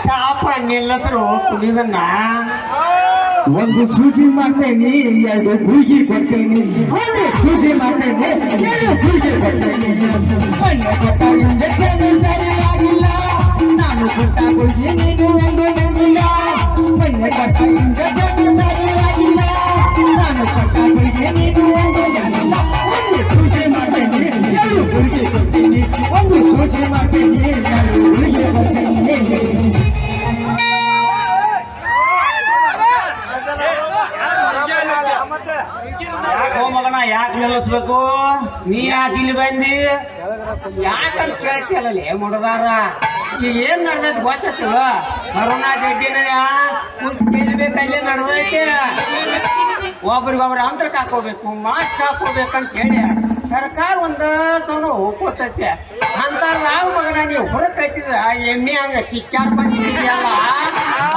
ಟಾಪ ನಿಲ್ಲದ್ರು ಕುಡಿದನ್ನ ಒಂದು ಸೂಜಿ ಮಾಡ್ತೇನೆ ಎರಡು ಗುಳಿಗೆ ಕೊಡ್ತೇನೆ ಒಂದು ಸೂಜಿ ಮಾಡ್ತೇನೆ ಎರಡು ಗುಳಿಗೆ ಕೊಡ್ತೇನೆ ಮಣ್ಣು ಕೊಟ್ಟ ಇಂಜೆಕ್ಷನ್ ಸರಿಯಾಗಿಲ್ಲ ನಾನು ಕೊಟ್ಟ ಗುಳಿಗೆ ನೀನು ಒಂದು ನಂಬಿಲ್ಲ ಮಣ್ಣು ಕೊಟ್ಟ ಇಂಜೆಕ್ಷನ್ ಸರಿಯಾಗಿಲ್ಲ ನಾನು ಕೊಟ್ಟ ಗುಳಿಗೆ ನೀನು ಒಂದು ನಂಬಿಲ್ಲ ಒಂದು ಸೂಜಿ ಮಾಡ್ತೇನೆ ಎರಡು ಗುಳಿಗೆ ಕೊಡ್ತೇನೆ ಒಂದು ಸೂಜಿ ಮಾಡ್ತೇನೆ ಎರಡು ಗುಳಿಗೆ ಕೊಡ್ತೇನೆ ಮಗನ ಯಾಕೆ ನಿಲ್ಲಿಸ್ಬೇಕು ನೀ ಯಾಕೆ ಇಲ್ಲಿ ಬಂದಿ ಯಾಕಂತ ಕೇಳ್ತಿಯಲ್ಲ ಮುಡದಾರ ಈಗ ಏನ್ ನಡ್ದೈತಿ ಗೊತ್ತಿಲ್ಲ ಕರೋನಾ ಜಡ್ಡಿನ ಕುಸ್ತಿ ಬೇಕಲ್ಲಿ ನಡ್ದೈತಿ ಒಬ್ರಿಗೊಬ್ರು ಅಂತರಕ್ಕೆ ಹಾಕೋಬೇಕು ಮಾಸ್ಕ್ ಹಾಕೋಬೇಕಂತ ಹೇಳಿ ಸರ್ಕಾರ ಒಂದು ಸಣ್ಣ ಹೋಗ್ಕೋತೈತಿ ಅಂತಾರ್ದಾಗ ಮಗನ ನೀವು ಹೊರಗೆ ಕೈತಿದ ಎಮ್ಮೆ ಹಂಗ ಚಿಕ್ಕಾಡ್ ಬಂದಿದ್ಯಲ್ಲ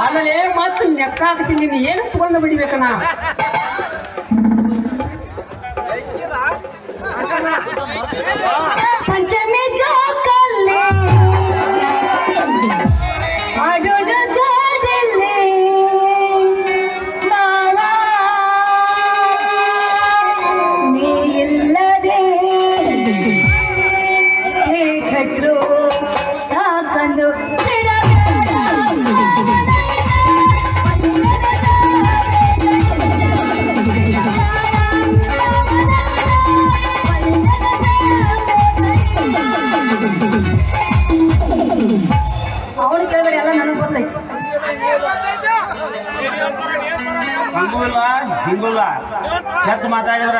ಆಮೇಲೆ ಮತ್ತೆ ನೆಕ್ಕಾಗ್ತೀನಿ ನೀನು ಏನು ತಗೊಂಡು ಬಿಡ್ಬೇಕಣ್ಣ पंचमी चौकल्ले आडोड जादले मावा ನೀ ಇಲ್ಲದೆ ಹೇಗದ್ರು ಸಾಕಂದ್ರು ಅವಳು ಕೇಳಬೇಡಿ ಎಲ್ಲ ನನಗೆ ಗೊತ್ತೈತಿ ಹಂಗೂ ಇಲ್ಲ ಹಿಂಗೂ ಇಲ್ಲ ಹೆಚ್ಚು ಮಾತಾಡಿದ್ರ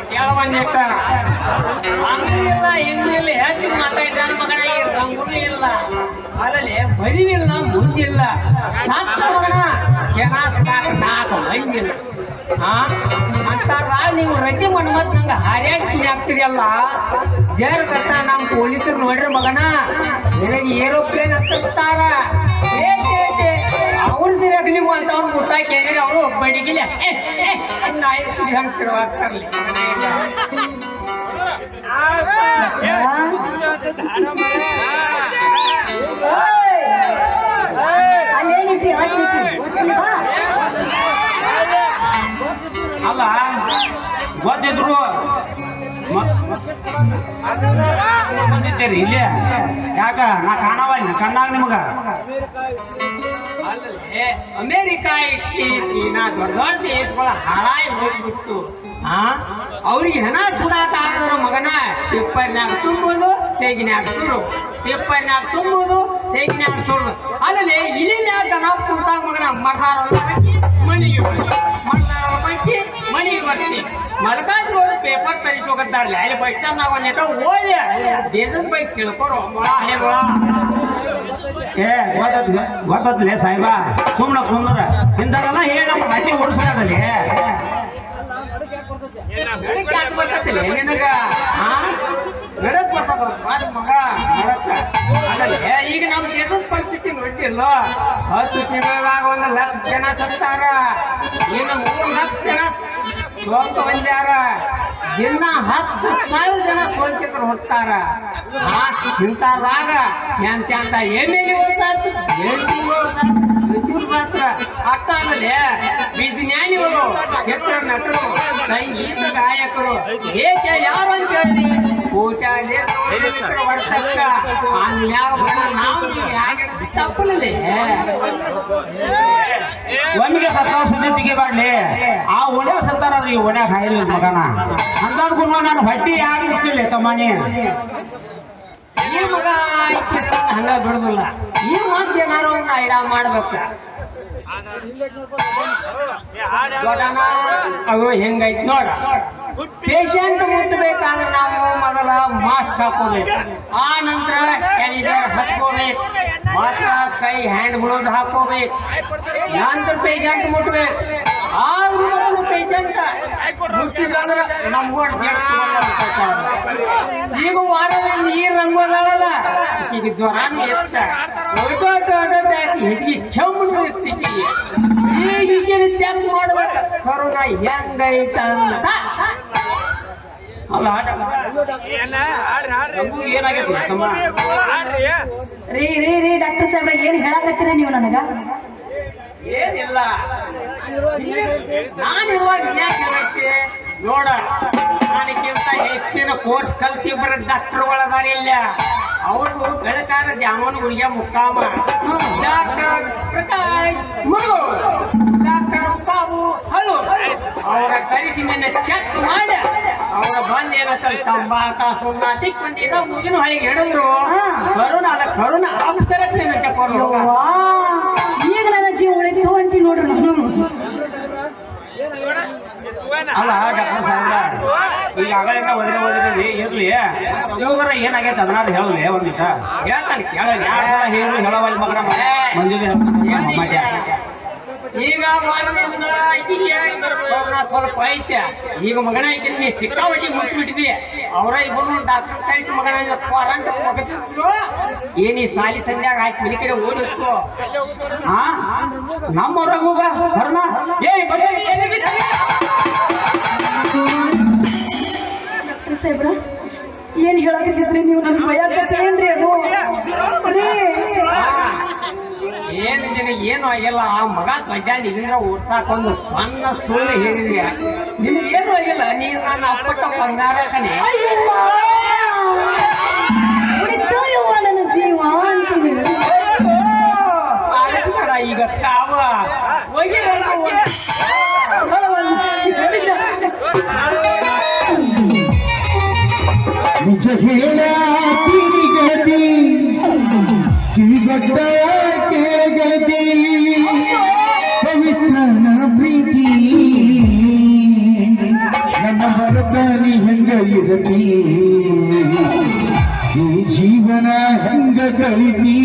ಕೇಳಬಂದಿಟ್ಟ ಹಂಗಿಲ್ಲ ಹಿಂಗಿಲ್ಲ ಹೆಚ್ಚು ಮಾತಾಡಿದ ಮಗನ ಹಂಗೂ ಇಲ್ಲ ಅಲ್ಲಲ್ಲಿ ಬದಿವಿಲ್ಲ ಮುದ್ದಿಲ್ಲ ಸತ್ತ ಮಗನ ಕೆನಾಸ್ದಾಗ ನಾಲ್ಕು ಮಂದಿಲ್ಲ ಅಂತಾರ ನೀವು ರಜೆ ಮಾಡಿ ಮತ್ತೆ ನಂಗೆ ಹಾರ್ಯಾಡಿ ಕುಡಿ ಆಗ್ತಿದೆಯಲ್ಲ ಜೇರ್ ಕಟ್ಟ ನಮ್ಮ ಪೊಲೀಸರು ನೋಡ್ರಿ ಮಗನ ನಿನಗೆ ಏರೋಪ್ಲೇನ್ ಹತ್ತಾರ ಅವ್ರದ್ದು ನಿಮ್ಮ ಅಂತ ಅವ್ರು ಊಟ ಕೇಳಿದ್ರೆ ಅವರು ಬಡಿಗಿಲ್ಲ ನಾಯಿ ಕುಡಿ ಹಂಗೆ ತಿರುವಾಗ್ತಾರಲಿ ಅಲ್ಲೇನಿಟ್ಟಿ ಅಲ್ಲ ಗೊತ್ತಿದ್ರು ಬಂದಿದ್ದೀರಿ ಇಲ್ಲೇ ಯಾಕ ನಾ ಕಾಣವಲ್ಲ ಕಣ್ಣಾಗ ನಿಮಗ ಅಲ್ಲೇ ಅಮೇರಿಕಾ ಇಟ್ಟಿ ಚೀನಾ ದೊಡ್ಡ ದೊಡ್ಡ ದೇಶಗಳ ಹಾಳಾಗಿ ಹೋಗ್ಬಿಟ್ಟು ಅವ್ರಿಗೆ ಹೆಣ ಸುಡಾಕ ಆಗದ್ರ ಮಗನ ಟಿಪ್ಪರ್ನ್ಯಾಗ ತುಂಬೋದು ತೆಗಿನ್ಯಾಗ ಸುಡು ಟಿಪ್ಪರ್ನ್ಯಾಗ ತುಂಬೋದು ತೆಗಿನ್ಯಾಗ ಸುಡು ಅಲ್ಲೇ ಇಲ್ಲಿನ್ಯಾಗ ನಾವು ಕುಂತಾಗ ಮಗನ ಮರ್ದಾರ ಮನೆಗೆ ಮರ್ದಾರ ಬಂಕಿ ಮನೆಗೆ ಬರ್ತಿ ಮಲ್ಕಾಜ್ ಹೋಗಿ ಪೇಪರ್ ತರಿಸೋಗತ್ತಾರಲ್ಲ ಅಲ್ಲಿ ಬಸ್ ಸ್ಟ್ಯಾಂಡ್ನಾಗ ಒಂದೇಟ ಓದಿ ದೇಶದ ಬಗ್ಗೆ ತಿಳ್ಕೊಡು ಹಳೆಗಳ ಏ ಗೊತ್ತತ್ಲೆ ಸಾಹೇಬ ಸುಮ್ಮನೆ ಕುಂದ್ರ ಇಂಥದೆಲ್ಲ ಹೇಳಿ ನಮ್ಮ ಹಟ್ಟಿ ಓಡಿಸ್ಲಾದಲ್ಲಿ ಬರ್ತತಿಲ್ಲ ನಿನಗ ನಡಕ್ ಬರ್ತದ ಮಗ ನಡಕ ಅದಲ್ಲೇ ಈಗ ನಮ್ಮ ದೇಶದ ಪರಿಸ್ಥಿತಿ ನೋಡಿಲ್ಲ 10 ತಿಂಗಳಾಗ 1 ಲಕ್ಷ ಜನ ಸತ್ತಾರ ಇನ್ನು 3 ಲಕ್ಷ ಜನ ಸೋಂಕು ಹೊಂದ್ಯಾರ ದಿನ 10,000 ಜನ ಸೋಂಕಿತರು ಹೊಡ್ತಾರ ಇಂಥದಾಗ ಎಂತ ಎಮ್ಮೆಲಿ ಓದ್ತಾಯ್ತು ಮಾತ್ರ ಅರ್ಥ ಆಗದೆ ವಿಜ್ಞಾನಿಗಳು ಚಿತ್ರ ನಟರು ಸಂಗೀತ ಗಾಯಕರು ಏಕೆ ಯಾರು ಅಂತ ಹೇಳಿ ಕೋಟ್ಯಾದಿ ವರ್ಷಕ್ಕ ನಾವು ತಪ್ಪಲೇ ಒಮ್ಮಿಗೆ ಸತ್ತಾವ ಸುದ್ದಿ ತೆಗಿಬಾಡ್ಲಿ ಆ ಒಳ್ಳೆ ಸತ್ತಾರಾದ್ರೆ ಈ ಒಳ್ಳೆ ಹಾಯಿಲ್ಲ ಮಗನ ಅಂದಾದ್ಗೂ ನಾನು ಹೊಟ್ಟಿ ಯಾರು ಮುಟ್ಟಿಲ್ಲ ತಮ್ಮನಿ ಈ ಮಗ ಹಂಗ ಬಿಡುದಿಲ್ಲ ಈ ಮಂದಿ ಏನಾರು ಒಂದು ಐಡಿಯಾ ಮಾಡ್ಬೇಕ ಅದು ಹೆಂಗೈತಿ ನೋಡ ಪೇಷಂಟ್ ಮುಟ್ಟಬೇಕಾದ್ರೆ ನಾವು ಮೊದಲ ಮಾಸ್ಕ್ ಹಾಕೋಬೇಕು ಆ ನಂತರ ಸ್ಯಾನಿಟೈಸರ್ ಹಚ್ಕೋಬೇಕು ಮಾತ್ರ ಕೈ ಹ್ಯಾಂಡ್ ಗ್ಲೌಸ್ ಹಾಕೋಬೇಕು ನಂತರ ಪೇಷಂಟ್ ಮುಟ್ಬೇಕು ಆದ್ರೂ ಪೇಷಂಟ್ ಮುಟ್ಟಿದ್ರೆ ನಮ್ಗೂ ಈಗ ಈಗ ವಾರದಲ್ಲಿ ನೀರ್ ರಂಗೋದಲ್ಲ ಈಗ ಜ್ವರಾನು ಎತ್ತ ಹೆಚ್ಚಿಗೆ ಕೆಮ್ಮು ಎತ್ತಿಗೆ ಈಗ ಚೆಕ್ ಮಾಡ್ಬೇಕ ಕರೋನಾ ಹೆಂಗೈತ ಅಂತ ಅಲ್ಲ ಏನಾಗೈತಿ ತಮ್ಮ ರೀ ಡಾಕ್ಟರ್ ಸಾಹೇಬ್ರ ಏನ್ ಹೇಳಕತ್ತೀರ ನೀವು ನನಗ ಏನಿಲ್ಲ ನಾನಿರುವ ನಿಜಾಕೆ ನೋಡ ನನಗಿಂತ ಹೆಚ್ಚಿನ ಕೋರ್ಸ್ ಕಲ್ತಿಬ್ಬರ ಡಾಕ್ಟರ್ಗಳದಾರ ಇಲ್ಲ ಅವರು ಬೆಳಕಾದ ದ್ಯಾಮನಗುಡಿಗೆ ಮುಕ್ಕಾಮ ಡಾಕ್ಟರ್ ಪ್ರಕಾಶ್ ಮುರು ಡಾಕ್ಟರ್ ಬಾಬು ಹಳು ಅವರ ಕಳಿಸಿ ನನ್ನ ಚೆಕ್ ಮಾಡಿ ಅವರ ಬಂದ್ ಏನಂತಾರೆ ತಂಬಾಕ ಸುಣ್ಣ ಸಿಕ್ಕೊಂಡಿದ್ದ ಮುಗಿನ ಹೊಳಿಗೆ ಹಿಡಿದ್ರು ಕರುಣ ಅವಸರಕ್ಕೆ ಏನಂತ ಯವ್ವಾ, ಈಗ ನನ್ನ ಜೀವ ಉಳಿತು ಅಂತೀನಿ ನೋಡ್ರಿ ನಾನು ಅಲ್ಲ ಡಾಕ್ಟರ್ ಸಾಹೇಬ್ರ ಈಗ ಆಗಲಿಂದ ಓದಿರಿ ಇರ್ಲಿ ಇವಾಗರ ಏನಾಗೈತೆ ಅದನ್ನಾರು ಹೇಳಲಿ ಒಂದಿಟ ಹೇಳ್ತಾನೆ ಕೇಳಲ್ಲ ಯಾರು ಸಲ ಹೇಳವಲ್ಲಿ ಮಗನ ಮಂದಿದೆ ಮಧ್ಯ ಈಗ ವಾರದಿಂದ ಆಕಿಗೆ ಕೊರೋನಾ ಸ್ವಲ್ಪ ಐತೆ ಈಗ ಮಗನ ಆಕಿನ ನೀ ಸಿಕ್ಕಾಪಟ್ಟಿ ಮುಟ್ಬಿಟ್ಟಿದ್ವಿ ಅವರ ಇಬ್ಬರು ಡಾಕ್ಟರ್ ಕಳಿಸಿ ಮಗನ ಕ್ವಾರಂಟ್ ಒಗತಿದ್ರು ಏನಿ ಸಾಲಿ ಸಂಧ್ಯಾಗ ಆಯ್ತು ಮನೆ ಕಡೆ ಓಡಿತ್ತು ಹಾ ನಮ್ಮವ್ರಾಗ ಹೋಗ ಕರ್ಣ ಡಾಕ್ಟರ್ ಸಾಹೇಬ್ರ ಏನ್ ಹೇಳಕತ್ತಿದ್ರಿ ನೀವು ನನ್ ಭಯಕತ್ತೇನ್ರಿ ಅದು ರೀ ಏನು ನಿನಗೆ ಏನು ಆಗಿಲ್ಲ ಆ ಮಗ ಬಜ್ಜಾಂಡ್ ಇದನ್ನ ಓಡ್ಸಾಕೊಂದು ಸಣ್ಣ ಸುಳ್ಳು ಹೇಳಿದ್ಯಾ ನಿನಗೇನು ಆಗಿಲ್ಲ ನೀನು ನನ್ನ ಅಪ್ಪಟ್ಟ ಬಂಗಾರ ಕಣೆ ಅಯ್ಯವ್ವ! ಉಳಿತು ಯವ್ವ ನನ್ನ ಜೀವ ಅಂತೀನಿ ಆಡಿಸ್ಬೇಡ ಈಗ ಕಾವ ಒಗಿರಲ್ಲ ನಿಜ ಹೇಳಾತೀನಿ ಗೆಳತಿ ಕಿವಿಗೊಟ್ಟ ಕೇಳಗೆಳತಿ ಪವಿತ್ರನ ಪ್ರೀತಿ ನನ್ನ ಬರತಾನಿ ಹೆಂಗ ಇರತಿ ಈ ಜೀವನ ಹೆಂಗ ಕಳಿತಿ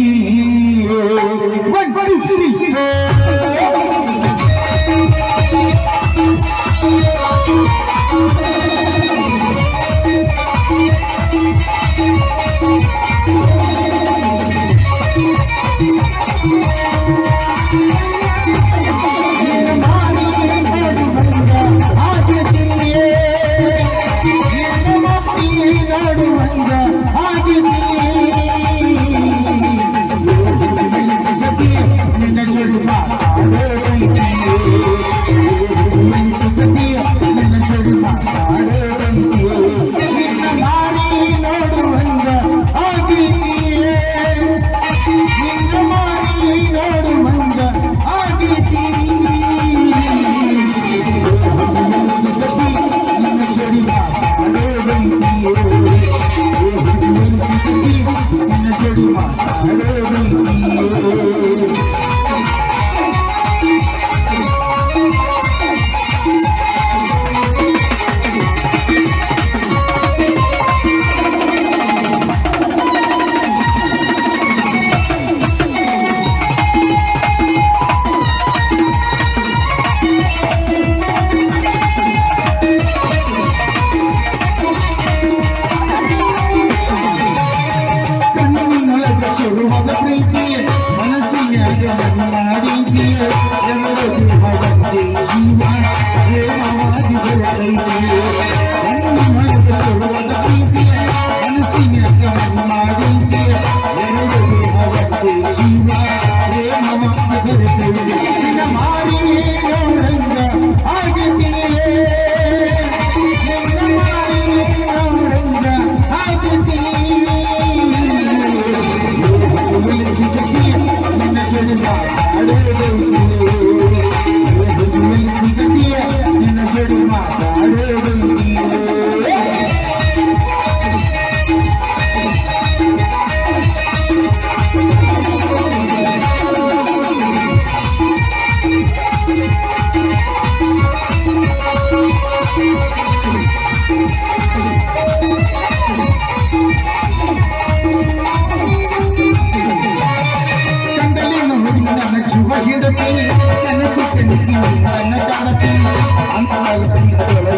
ಹಿಡತಿ ನನ್ನ ನನ್ನ ಕಾಣತಿ ಅಂತ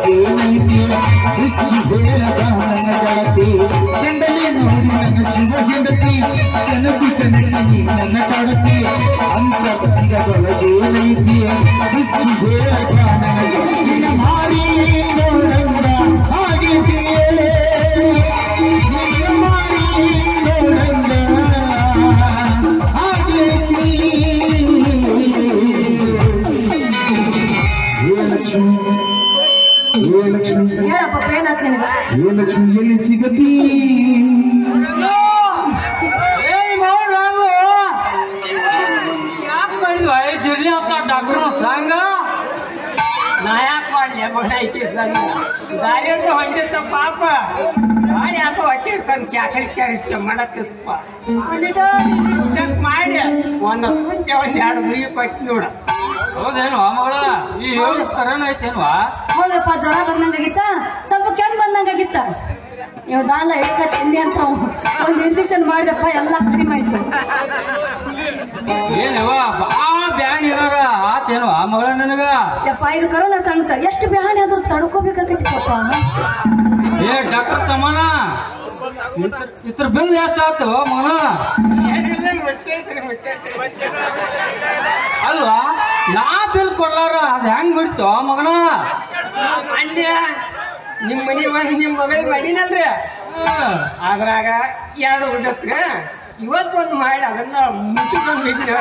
ಲಕ್ಷ್ಮಿ ಏ ಲಕ್ಷ್ಮಿ ಹೇಳಪ್ಪ ಏನಾತ್ ನಿನಗ ಏ ಲಕ್ಷ್ಮಿ ಎಲ್ಲಿ ಸಿಗತಿ ಯಾಕೆ ಮಾಡಿದ್ವ ಜಿರ್ಲಿ ಅಂತ ಡಾಕ್ಟರ್ ಸಂಘ ನಾ ಯಾಕೆ ಮಾಡ್ಲಿ ಮಗ ಐತಿ ಸಂಘ ದಾರಿ ಅಂತ ಹೊಂಟಿತ್ತ ಪಾಪ ಮಾಡಿ ಯಾಕ ಹೊಟ್ಟೆ ಇರ್ತಾನೆ ಚಾಕರಿಸ್ಕ ಮಾಡತ್ತಿತ್ತಪ್ಪ ಚೆಕ್ ಮಾಡಿ ಒಂದು ಸ್ವಚ್ಛ ಒಂದು 2 ಗುಳಿಗೆ ಕೊಟ್ಟು ನೋಡ ಹೌದೇನು ಮಗಳ ಈ ಹೇಳಿ ಕರೋನಾ ಐತೇನ್ವಾ ಹೌದಪ್ಪ ಜ್ವರ ಬಂದಂಗಾಗಿತ್ತ ಸ್ವಲ್ಪ ಕೆಮ್ಮು ಬಂದಂಗಾಗಿತ್ತ ಇವ್ ದಾನ ಇಟ್ಕ ತಿಂಡಿ ಅಂತ ಒಂದು ಇಂಜೆಕ್ಷನ್ ಮಾಡಿದಪ್ಪ ಎಲ್ಲ ಕಡಿಮೆ ಆಯ್ತು ಏನವ ಭಾಳ ಬ್ಯಾನ್ ಇರೋರ ಆತೇನ್ವಾ ಮಗಳ ನನಗ ಯಪ್ಪ ಇದು ಕರೋನಾ ಸಂಕಟ ಎಷ್ಟು ಬ್ಯಾಣಿ ಅದು ತಡ್ಕೋಬೇಕಾಗೈತಿಪ್ಪ ಏ ಡಾಕ್ಟರ್ ತಮ್ಮನ ಇದ್ರ ಬಿಲ್ ಎಷ್ಟು ಆತು ಮಗನ ಅಲ್ವಾ ನಾ ಬಿಲ್ ಕೊಡ್ಲಾರ ಅದ್ ಹೆಂಗ್ ಬಿಡ್ತು ಮಗನ ಮಂಡ್ಯ ನಿಮ್ಮ ಮನಿ ಒಂದು ನಿಮ್ಮ ಮಗಳಿಗೆ ಮನಿನಲ್ರಿ ಅದ್ರಾಗ 2 ಉಂಡತ್ರಿ ಇವತ್ತೊಂದು ಮಾಡಿ ಅದನ್ನ ಮುಚ್ಚಿಕೊಂಡು ಬಿಟ್ಟು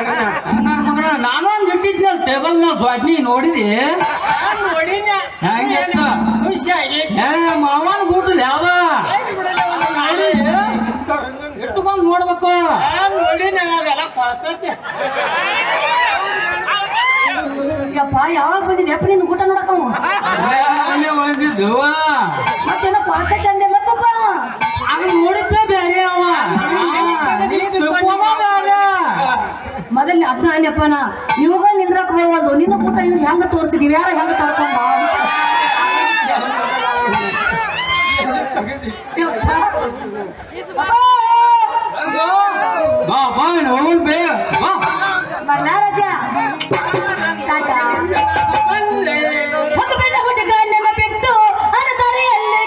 ಮಗನ ನಾನೊಂದು ಇಟ್ಟಿದ್ನಲ್ಲ ಟೇಬಲ್ ನ ಜ್ವಾಡ್ನಿ ನೋಡಿದಿ ಹೆಂಗಿತ್ತ ಏ ಮಾವನ ಬೂಟಲ್ ಯಾವ ಇಟ್ಟುಕೊಂಡು ನೋಡ್ಬೇಕು ಯಪ್ಪ ಯಾವಾಗ ಬಂದಿದ್ಯಪ್ಪ ನೀನು ಊಟ ನೋಡಕವು ಬಂದಿದ್ದುವ ಮತ್ತೇನೋ ಪಾಕೆಟ್ ಅಂದೆಲ್ಲ ಪಾಪ ಆಗ ನೋಡಿದ್ದ ಬೇರೆ ಅವ ಮೊದಲನೇ ಅದ್ನ ಅನ್ಯಪ್ಪ ನಾ ಇವಾಗ ನಿಂದ್ರಕ್ ಬರವಲ್ದು ನಿನ್ನ ಊಟ ಇವ್ ಹೆಂಗ ತೋರಿಸಿದೀವಿ ಯಾರ ಹೆಂಗ ತಡ್ಕೊಂಡ ಬಾ ಬಾ ಹೋಗ್ ಬೇ ಬಾ ಬರ್ಲ ರಾಜ ಟಾಟಾ ಹೊಗಬೇಡ ಹುಡುಗನ ಬಿಟ್ಟು ಅರದಾರಿಯಲ್ಲಿ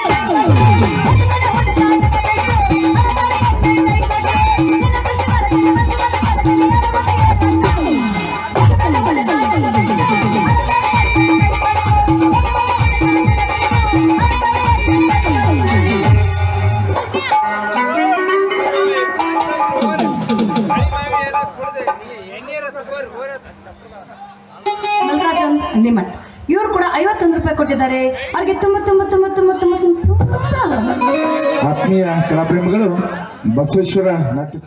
ನಿಮ್ಮ ಇವ್ರು ಕೂಡ 51 ರೂಪಾಯಿ ಕೊಟ್ಟಿದ್ದಾರೆ ಅವ್ರಿಗೆ ತುಂಬ ತುಂಬ ತುಂಬ ತುಂಬ ತುಂಬ ತುಂಬ ಆತ್ಮೀಯ ಕಲಾಪ್ರೇಮಿಗಳು ಬಸವೇಶ್ವರ ನಾಟ್ಯ